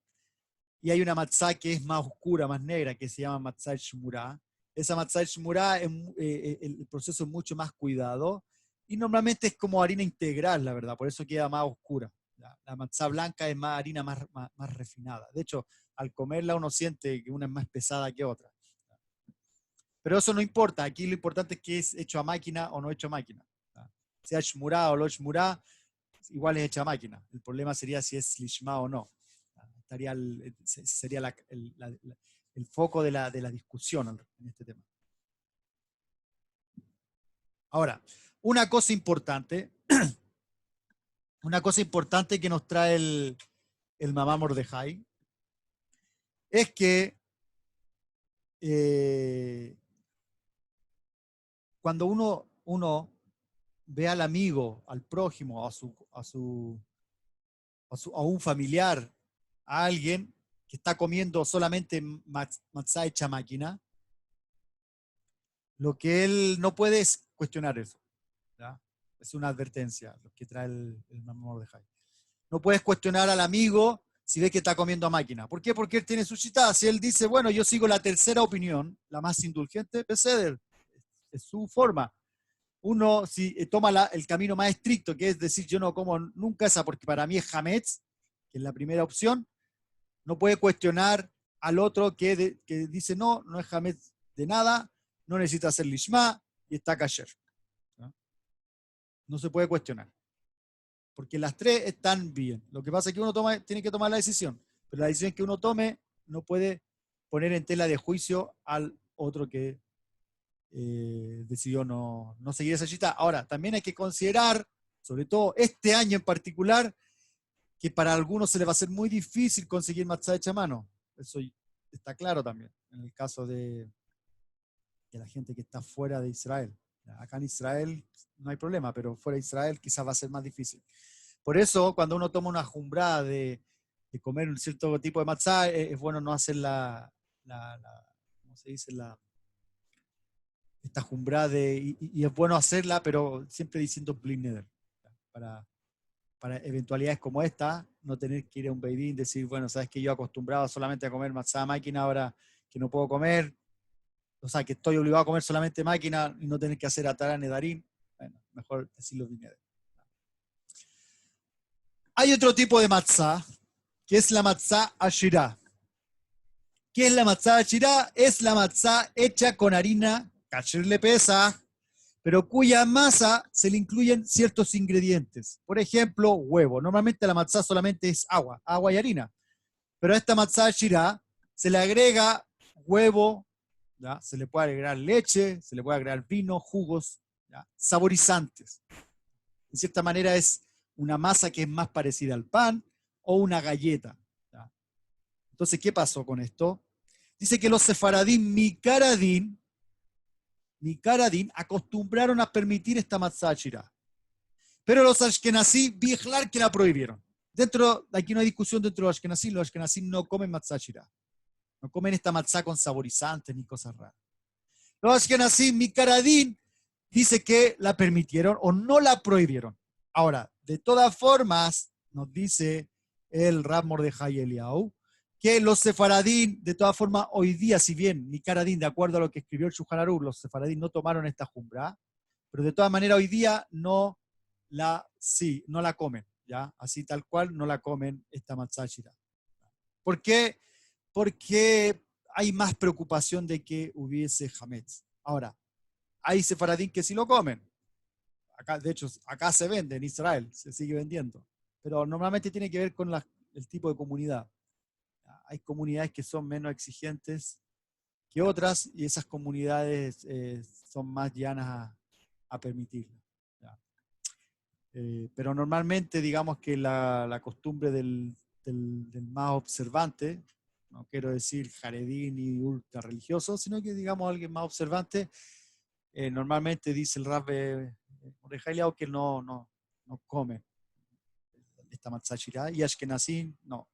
y hay una matzá que es más oscura, más negra, que se llama matzá shmurá. Esa matzá shmurá, el proceso es mucho más cuidado, y normalmente es como harina integral, la verdad, por eso queda más oscura. La matzá blanca es más harina más refinada. De hecho, al comerla uno siente que una es más pesada que otra. Pero eso no importa, aquí lo importante es que es hecho a máquina o no hecho a máquina. Sea shmurá o lo shmurá, igual es hecha a máquina. El problema sería si es lishma o no. Sería el foco de la discusión en este tema. Ahora, una cosa importante que nos trae el Mahamar Mordejai es que cuando uno ve al amigo, al prójimo, a un familiar, a alguien que está comiendo solamente matzá hecha máquina, lo que él no puede es cuestionar eso. ¿Ya? Es una advertencia lo que trae el Mahamar Mordejai. No puedes cuestionar al amigo si ve que está comiendo a máquina. ¿Por qué? Porque él tiene su chita. Si él dice, bueno, yo sigo la tercera opinión, la más indulgente, es su forma. Uno, si toma el camino más estricto, que es decir, yo no como nunca esa, porque para mí es hametz, que es la primera opción, no puede cuestionar al otro que dice, no es hametz de nada, no necesita hacer lishma y está kasher. No se puede cuestionar. Porque las 3 están bien. Lo que pasa es que uno tiene que tomar la decisión, pero la decisión que uno tome no puede poner en tela de juicio al otro que decidió no seguir esa chita. Ahora, también hay que considerar, sobre todo este año en particular, que para algunos se les va a ser muy difícil conseguir matzá hecha a mano. Eso está claro también. en el caso de la gente que está fuera de Israel. Acá en Israel no hay problema, pero fuera de Israel quizás va a ser más difícil. Por eso, cuando uno toma una jumbrá de comer un cierto tipo de matzá, es bueno no hacer ¿cómo se dice? Esta jumbrá y es bueno hacerla, pero siempre diciendo bli neder, para eventualidades como esta, no tener que ir a un beidín y decir, bueno, sabes que yo acostumbrado solamente a comer matzá máquina, ahora que no puedo comer, o sea, que estoy obligado a comer solamente máquina y no tener que hacer atará nedarín. Bueno, mejor decirlo bli neder. Hay otro tipo de matzá, que es la matzá ashirá. ¿Qué es la matzá ashirá? Es la matzá hecha con harina kasher lepesa, pero cuya masa se le incluyen ciertos ingredientes. Por ejemplo, huevo. Normalmente la matzá solamente es agua y harina. Pero a esta matzá ashirá se le agrega huevo, ¿ya? Se le puede agregar leche, se le puede agregar vino, jugos, ¿ya? Saborizantes. De cierta manera es una masa que es más parecida al pan o una galleta. ¿Ya? Entonces, ¿qué pasó con esto? Dice que los sefaradín mikaradín acostumbraron a permitir esta matzá ashirá. Pero los ashkenazí, bijlar, que la prohibieron. Aquí no hay discusión dentro de los ashkenazí no comen matzá ashirá. No comen esta matzá con saborizantes ni cosas raras. Los ashkenazí mikaradín dice que la permitieron o no la prohibieron. Ahora, de todas formas, nos dice el Rab Mordejai Eliyahu, que los sefaradín, de todas formas, hoy día, si bien mikaradín, de acuerdo a lo que escribió el Shulchan Aruch, los sefaradín no tomaron esta jumbrá, pero de todas maneras hoy día no la comen, ¿ya? Así tal cual no la comen esta matzá ashirá. ¿Por qué? Porque hay más preocupación de que hubiese hametz. Ahora, hay sefaradín que sí lo comen. Acá, de hecho, acá se vende, en Israel, se sigue vendiendo. Pero normalmente tiene que ver con el tipo de comunidad. Hay comunidades que son menos exigentes que otras y esas comunidades son más llanas a permitirlo. Pero normalmente, digamos que la costumbre del más observante, no quiero decir jaredí ni ultra religioso, sino que digamos alguien más observante, normalmente dice el Rab Mordejai Eliyahu que no come esta matzá ashirá y ashkenazí no,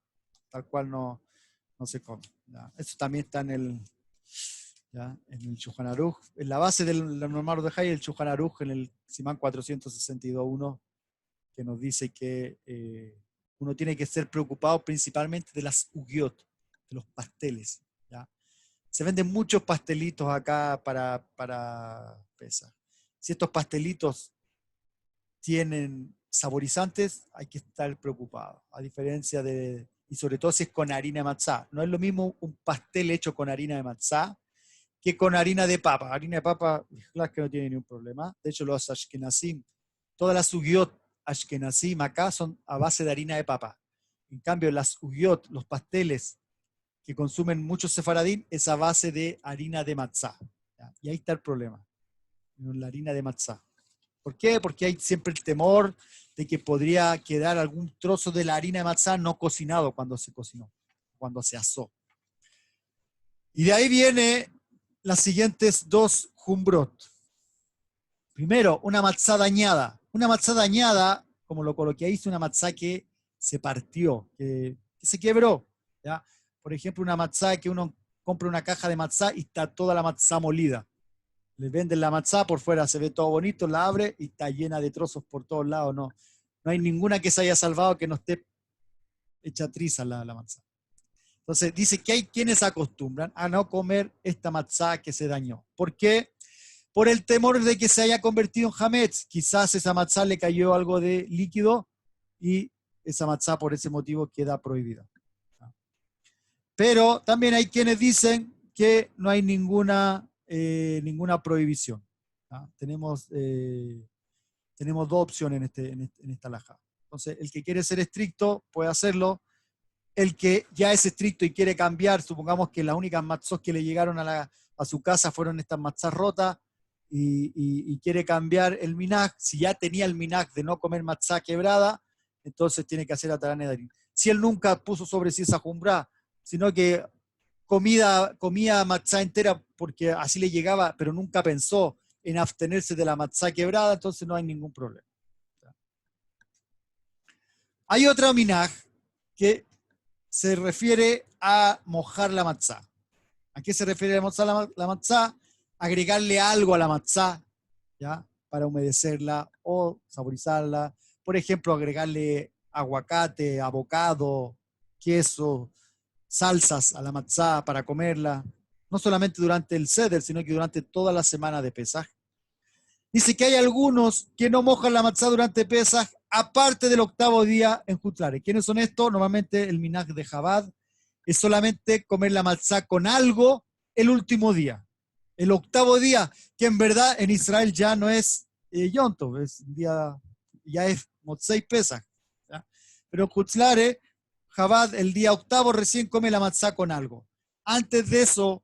tal cual no se come. ¿Ya? Eso también está en el Shulchan Aruch, en la base del normal Mordejai, el Shulchan Aruch en el Simán 462.1, que nos dice que uno tiene que ser preocupado principalmente de las ugiot, de los pasteles. ¿Ya? Se venden muchos pastelitos acá para Pesaj. Si estos pastelitos tienen saborizantes, hay que estar preocupado. A diferencia y sobre todo si es con harina de matzá. No es lo mismo un pastel hecho con harina de matzá que con harina de papa. Harina de papa, claro que no tiene ningún problema. De hecho, los ashkenazim, todas las ugiot ashkenazim acá son a base de harina de papa. En cambio, las ugiot, los pasteles que consumen muchos sefaradín, es a base de harina de matzá. ¿Ya? Y ahí está el problema, con la harina de matzá. ¿Por qué? Porque hay siempre el temor de que podría quedar algún trozo de la harina de matzá no cocinado cuando se cocinó, cuando se asó. Y de ahí viene las siguientes dos jumbrot. Primero, una matzá dañada. Una matzá dañada, como lo coloqué ahí, es una matzá que se partió, que se quebró. ¿Ya? Por ejemplo, una matzá que uno compra una caja de matzá y está toda la matzá molida. Le venden la matzá, por fuera se ve todo bonito, la abre y está llena de trozos por todos lados. No hay ninguna que se haya salvado que no esté hecha triza la matzá. Entonces dice que hay quienes acostumbran a no comer esta matzá que se dañó. ¿Por qué? Por el temor de que se haya convertido en hametz. Quizás esa matzá le cayó algo de líquido y esa matzá por ese motivo queda prohibida. Pero también hay quienes dicen que no hay ninguna prohibición. Tenemos dos opciones en esta alajá. Entonces, el que quiere ser estricto puede hacerlo. El que ya es estricto y quiere cambiar, supongamos que las únicas matzos que le llegaron a su casa fueron estas matzás rotas y quiere cambiar el minaj, si ya tenía el minaj de no comer matzá quebrada, entonces tiene que hacer atará nedarín. Si él nunca puso sobre sí esa jumbrá, sino que comía matzá entera porque así le llegaba, pero nunca pensó en abstenerse de la matzá quebrada, entonces no hay ningún problema. Hay otra minaj que se refiere a mojar la matzá. ¿A qué se refiere a mojar la matzá? Agregarle algo a la matzá, ¿ya? Para humedecerla o saborizarla. Por ejemplo, agregarle aguacate, avocado, queso, salsas a la matzá para comerla. No solamente durante el seder, sino que durante toda la semana de Pesaj. Dice que hay algunos que no mojan la matzá durante Pesaj, aparte del octavo día en Jutlare. ¿Quiénes son estos? Normalmente el minaj de Chabad es solamente comer la matzá con algo el último día. El octavo día, que en verdad en Israel ya no es Yom Tov, es día, ya es Motzei Pesach. ¿Ya? Pero en Jutlare, Chabad el día octavo recién come la matzá con algo. Antes de eso,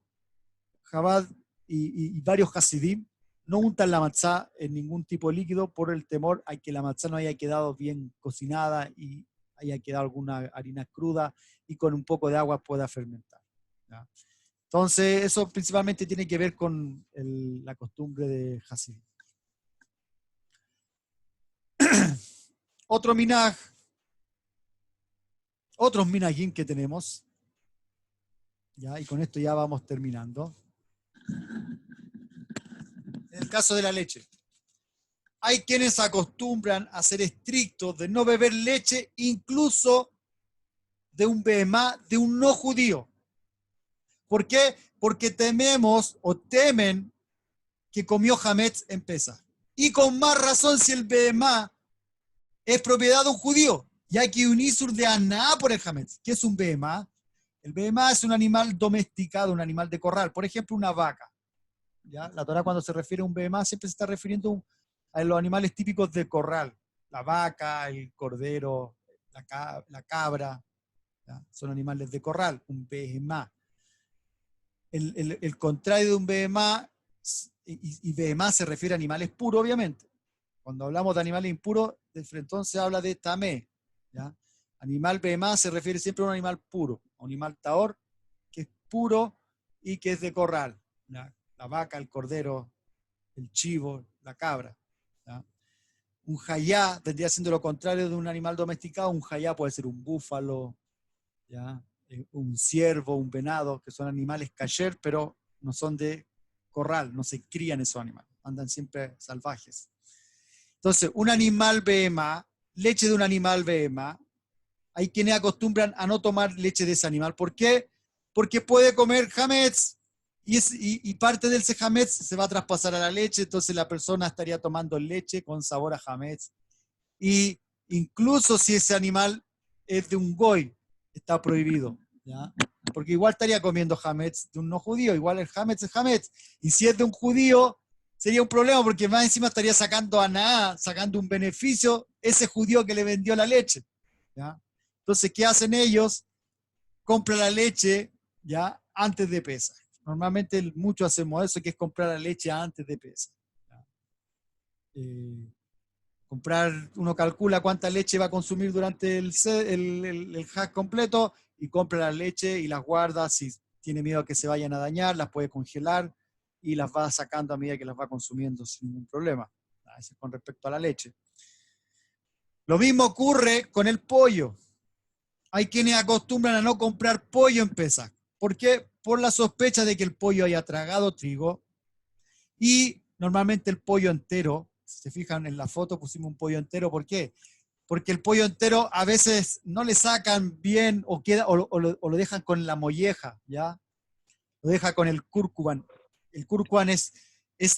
Chabad y varios Hasidim no untan la matzá en ningún tipo de líquido por el temor a que la matzá no haya quedado bien cocinada y haya quedado alguna harina cruda y con un poco de agua pueda fermentar. ¿Ya? Entonces, eso principalmente tiene que ver con la costumbre de Hasidim. Otros minajim que tenemos, ¿ya? Y con esto ya vamos terminando. En el caso de la leche, hay quienes acostumbran a ser estrictos de no beber leche, incluso de un behemá, de un no judío. ¿Por qué? Porque tememos o temen que comió Hametz en Pesaj. Y con más razón si el behemá es propiedad de un judío. Y hay que un isur de aná por el Hametz. ¿Qué es un behemá? El behemá es un animal domesticado, un animal de corral. Por ejemplo, una vaca. ¿Ya? La Torá cuando se refiere a un behemá siempre se está refiriendo a los animales típicos de corral. La vaca, el cordero, la cabra. ¿Ya? Son animales de corral, un behemá. El contrario de un behemá, y behemá se refiere a animales puros, obviamente. Cuando hablamos de animales impuros, entonces habla de tamé. ¿Ya? Animal behemá se refiere siempre a un animal puro, a un animal taor que es puro y que es de corral. ¿Ya? La vaca, el cordero, el chivo, la cabra. ¿Ya? Un jayá vendría siendo lo contrario de un animal domesticado. Un jayá puede ser un búfalo, ¿ya? Un ciervo, un venado, que son animales kasher, pero no son de corral, no se crían esos animales, andan siempre salvajes. Entonces, un animal behemá, leche de un animal behemá, hay quienes acostumbran a no tomar leche de ese animal. ¿Por qué? Porque puede comer hametz y parte de ese hametz se va a traspasar a la leche, entonces la persona estaría tomando leche con sabor a hametz. Y incluso si ese animal es de un goy, está prohibido. ¿Ya? Porque igual estaría comiendo hametz de un no judío, igual el hametz es hametz. Y si es de un judío, sería un problema porque más encima estaría sacando a nada, sacando un beneficio ese judío que le vendió la leche. ¿Ya? Entonces, ¿qué hacen ellos? Compran la leche ya antes de Pesaj. Normalmente muchos hacemos eso, que es comprar la leche antes de Pesaj. Comprar, uno calcula cuánta leche va a consumir durante el hack completo y compra la leche y las guarda. Si tiene miedo a que se vayan a dañar, las puede congelar y las va sacando a medida que las va consumiendo sin ningún problema. Eso es con respecto a la leche. Lo mismo ocurre con el pollo. Hay quienes acostumbran a no comprar pollo en Pesaj. ¿Por qué? Por la sospecha de que el pollo haya tragado trigo y normalmente el pollo entero, si se fijan en la foto pusimos un pollo entero, ¿por qué? Porque el pollo entero a veces no le sacan bien o lo dejan con la molleja, ¿ya? Lo deja con el cúrcuban. El cúrcuban es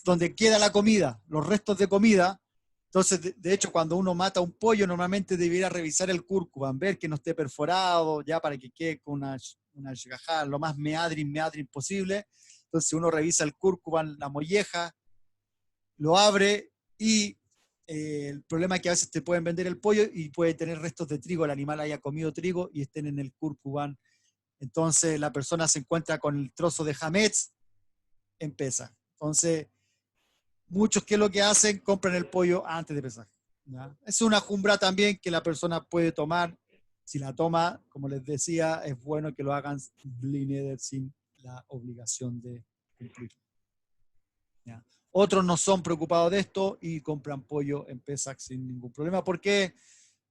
donde queda la comida, los restos de comida. Entonces, de hecho, cuando uno mata un pollo, normalmente debería revisar el cúrcuban, ver que no esté perforado, ya para que quede con una shigajá lo más meadrin posible. Entonces, uno revisa el cúrcuban, la molleja, lo abre y el problema es que a veces te pueden vender el pollo y puede tener restos de trigo, el animal haya comido trigo y estén en el cúrcuban. Entonces, la persona se encuentra con el trozo de hametz en Pesaj. Entonces, muchos que lo que hacen, compran el pollo antes de Pesaj. ¿Ya? Es una jumbra también que la persona puede tomar Si la toma, como les decía, es bueno que lo hagan bli neder sin la obligación de cumplir. ¿Ya? Otros no son preocupados de esto y compran pollo en Pesach sin ningún problema. ¿Por qué?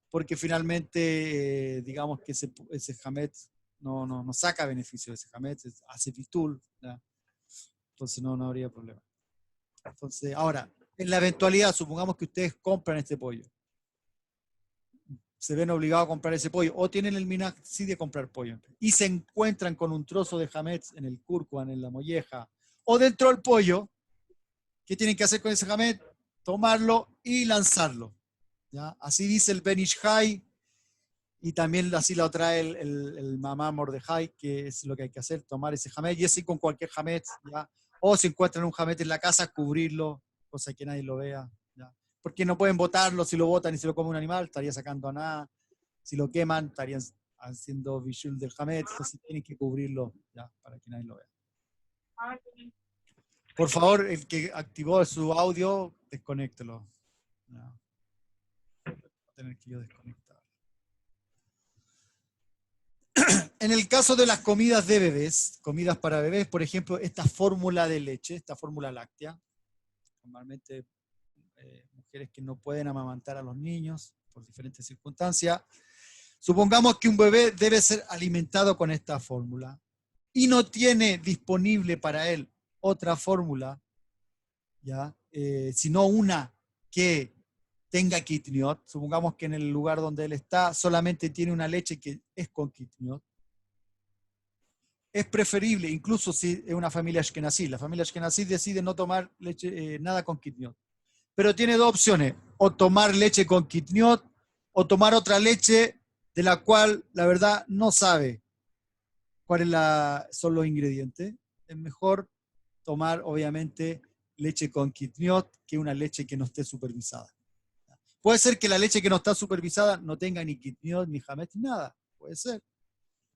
Porque finalmente, digamos que ese hametz no saca beneficio de ese hametz, hace bitul, ¿ya? Entonces no habría problema. Entonces, ahora, en la eventualidad, supongamos que ustedes compran este pollo, se ven obligados a comprar ese pollo, o tienen el minhag sí de comprar pollo, y se encuentran con un trozo de hametz en el kurkuan, en la molleja, o dentro del pollo, ¿qué tienen que hacer con ese hametz? Tomarlo y lanzarlo. ¿Ya? Así dice el Ben Ish Hai, y también así lo trae el mamá Mordejai, que es lo que hay que hacer, tomar ese hametz, y así con cualquier hametz, ¿ya? O si encuentran un hametz en la casa, cubrirlo, cosa que nadie lo vea, ¿ya? Porque no pueden botarlo, si lo botan y se lo come un animal, estaría sacando a nada, si lo queman, estarían haciendo vishul del hametz, entonces tienen que cubrirlo, ¿ya? Para que nadie lo vea. Por favor, el que activó su audio, desconéctelo. ¿Ya? Voy a tener que yo desconectar. En el caso de las comidas de bebés, comidas para bebés, por ejemplo, esta fórmula de leche, esta fórmula láctea, normalmente mujeres que no pueden amamantar a los niños por diferentes circunstancias, supongamos que un bebé debe ser alimentado con esta fórmula y no tiene disponible para él otra fórmula, ¿ya? Sino una que tenga kitniot. Supongamos que en el lugar donde él está solamente tiene una leche que es con kitniot. Es preferible, incluso si es una familia ashkenazí, la familia ashkenazí decide no tomar leche, nada con kitniot. Pero tiene dos opciones, o tomar leche con kitniot, o tomar otra leche de la cual la verdad no sabe cuáles son los ingredientes. Es mejor tomar, obviamente, leche con kitniot que una leche que no esté supervisada. Puede ser que la leche que no está supervisada no tenga ni kitniot, ni hametz, ni nada. Puede ser.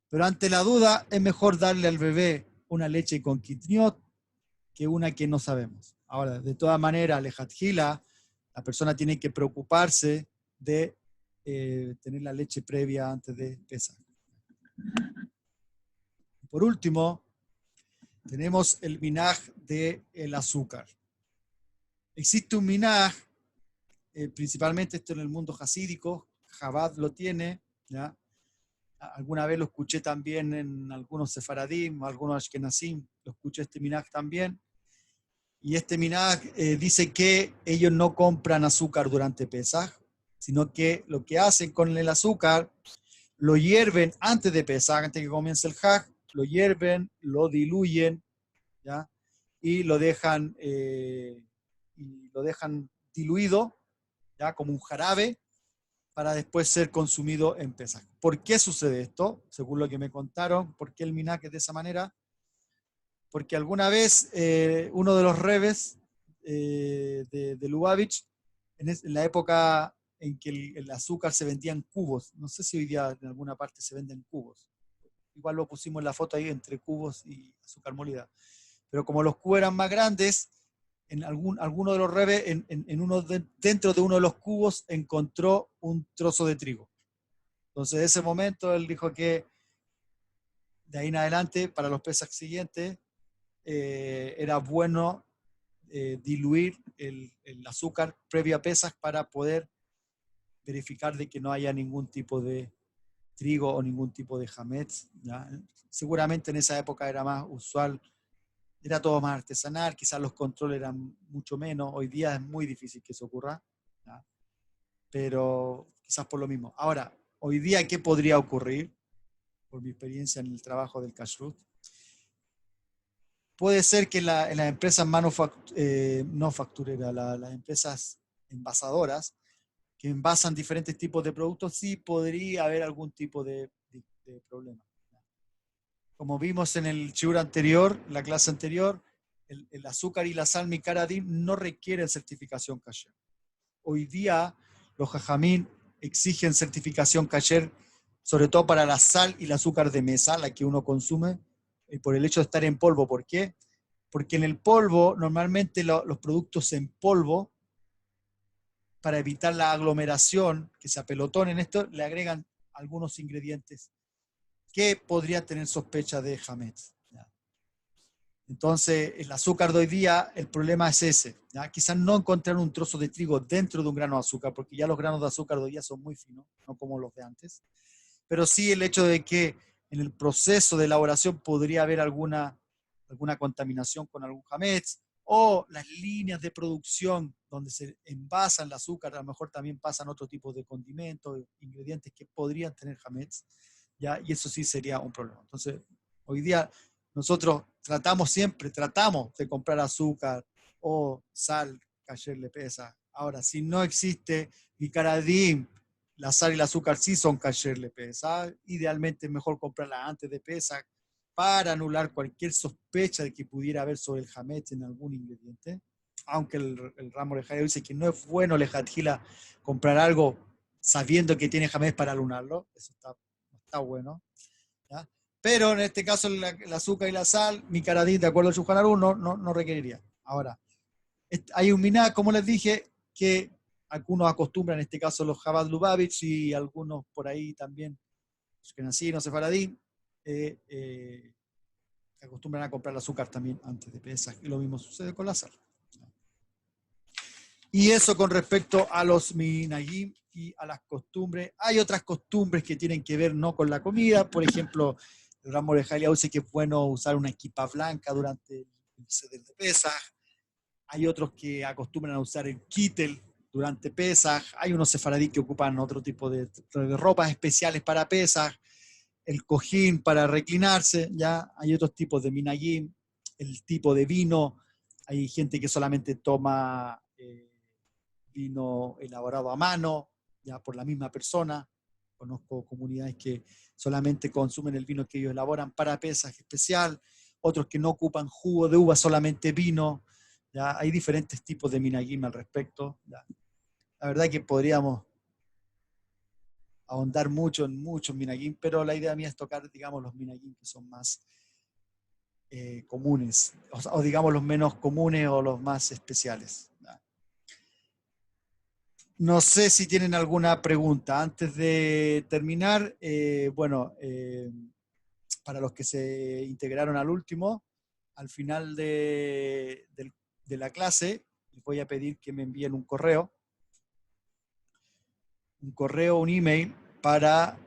Pero ante la duda, es mejor darle al bebé una leche con kitniot que una que no sabemos. Ahora, de todas maneras, lejatjila, la persona tiene que preocuparse de tener la leche previa antes de pesar. Por último, tenemos el minaj del azúcar. Existe un minaj, principalmente esto en el mundo hasídico, Chabad lo tiene, ¿ya? Alguna vez lo escuché también en algunos sefaradim, algunos ashkenazim, lo escuché este minaj también. Y este minaj dice que ellos no compran azúcar durante Pesaj, sino que lo que hacen con el azúcar, lo hierven antes de Pesaj, antes que comience el Haj, lo hierven, lo diluyen, ¿ya? Y lo dejan diluido, ¿ya? Como un jarabe, para después ser consumido en Pesaj. ¿Por qué sucede esto? Según lo que me contaron, ¿por qué el minaj es de esa manera? Porque alguna vez uno de los rebes de Lubavitch, en la época en que el azúcar se vendía en cubos, no sé si hoy día en alguna parte se venden cubos, igual lo pusimos en la foto ahí entre cubos y azúcar molida, pero como los cubos eran más grandes, alguno de los rebes, dentro de uno de los cubos encontró un trozo de trigo. Entonces, en ese momento él dijo que de ahí en adelante, para los pesas siguientes, era bueno diluir el azúcar previo a pesas para poder verificar de que no haya ningún tipo de trigo o ningún tipo de hametz, ¿ya? Seguramente en esa época era más usual, era todo más artesanal, quizás los controles eran mucho menos, hoy día es muy difícil que eso ocurra, ¿ya? Pero quizás por lo mismo. Ahora, hoy día, ¿qué podría ocurrir? Por mi experiencia en el trabajo del kashrut, puede ser que en las empresas no factureras, las empresas envasadoras, que envasan diferentes tipos de productos, sí podría haber algún tipo de problema. Como vimos en el shiur anterior, la clase anterior, el azúcar y la sal micaradim no requieren certificación kasher. Hoy día los jajamín exigen certificación kasher, sobre todo para la sal y el azúcar de mesa, la que uno consume, por el hecho de estar en polvo. ¿Por qué? Porque en el polvo, normalmente los productos en polvo, para evitar la aglomeración, que se apelotonen esto, le agregan algunos ingredientes que podrían tener sospecha de hametz. ¿Ya? Entonces, el azúcar de hoy día, el problema es ese. ¿Ya? Quizás no encontrar un trozo de trigo dentro de un grano de azúcar, porque ya los granos de azúcar de hoy día son muy finos, no como los de antes. Pero sí el hecho de que en el proceso de elaboración podría haber alguna contaminación con algún hametz, o las líneas de producción donde se envasa el azúcar, a lo mejor también pasan otro tipo de condimentos, ingredientes que podrían tener hametz, ¿ya? Y eso sí sería un problema. Entonces, hoy día nosotros tratamos de comprar azúcar o sal, kasher le pesa. Ahora, si no existe Bicaradim, la sal y el azúcar sí son kasher le pesa. Idealmente es mejor comprarla antes de pesa para anular cualquier sospecha de que pudiera haber sobre el hametz en algún ingrediente. Aunque el Ramo Lejaila dice que no es bueno lejatjila comprar algo sabiendo que tiene hametz para anullarlo. Eso está bueno. ¿Ya? Pero en este caso el azúcar y la sal, mi caradín, de acuerdo al Shulchan Aruch, no requeriría. Ahora, hay un miná, como les dije, que algunos acostumbran, en este caso los Chabad Lubavitch y algunos por ahí también, los que nacieron, sefaradí, acostumbran a comprar el azúcar también antes de Pesaj, y lo mismo sucede con la sal. Y eso con respecto a los minagim y a las costumbres. Hay otras costumbres que tienen que ver no con la comida, por ejemplo, el Ramo de Jalia dice que es bueno usar una equipa blanca durante el Seder de Pesaj. Hay otros que acostumbran a usar el kittel durante Pesaj. Hay unos sefaradí que ocupan otro tipo de ropas especiales para Pesaj. El cojín para reclinarse, ya. Hay otros tipos de minagim, el tipo de vino. Hay gente que solamente toma vino elaborado a mano, ya por la misma persona. Conozco comunidades que solamente consumen el vino que ellos elaboran para Pesaj especial, otros que no ocupan jugo de uva, solamente vino. ¿Ya? Hay diferentes tipos de minagim al respecto. ¿Ya? La verdad que podríamos ahondar mucho en muchos minagim, pero la idea mía es tocar, digamos, los minagim que son más comunes, o digamos los menos comunes o los más especiales. ¿Ya? No sé si tienen alguna pregunta. Antes de terminar, para los que se integraron al último, al final de la clase, les voy a pedir que me envíen un correo, un email, para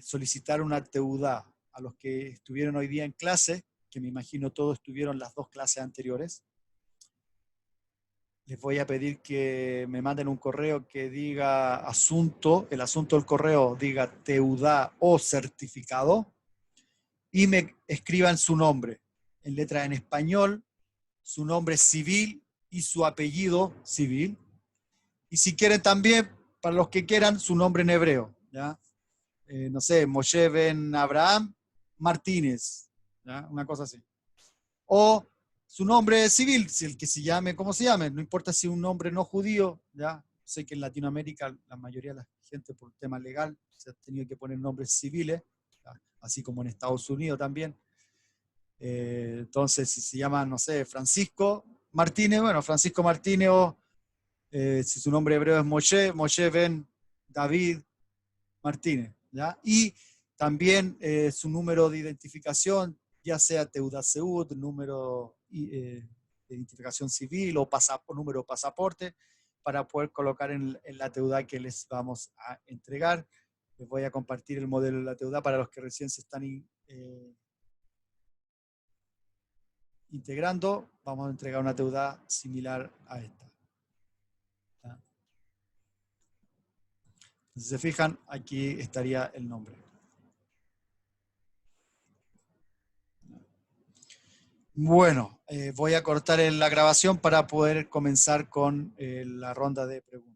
solicitar una teudá a los que estuvieron hoy día en clase, que me imagino todos estuvieron las dos clases anteriores. Les voy a pedir que me manden un correo que diga el asunto del correo diga teudá o certificado, y me escriban su nombre en letra en español, su nombre civil y su apellido civil. Y si quieren también, para los que quieran, su nombre en hebreo. ¿Ya? No sé, Moshe Ben Abraham Martínez, ¿ya? Una cosa así. O su nombre civil, si el que se llame, como se llame, no importa si es un nombre no judío, ¿ya? Sé que en Latinoamérica la mayoría de la gente por tema legal se ha tenido que poner nombres civiles, ¿ya? Así como en Estados Unidos también. Entonces, si se llama, no sé, Francisco Martínez, bueno, Francisco Martínez, o si su nombre hebreo es Moshe Ben David Martínez, ¿ya? Y también su número de identificación, ya sea Teudat Seud, número de identificación civil o número de pasaporte, para poder colocar en la Teudá que les vamos a entregar. Les voy a compartir el modelo de la Teudá para los que recién se están integrando. Vamos a entregar una Teudá similar a esta. ¿Ya? Si se fijan, aquí estaría el nombre. Bueno, voy a cortar la grabación para poder comenzar con la ronda de preguntas.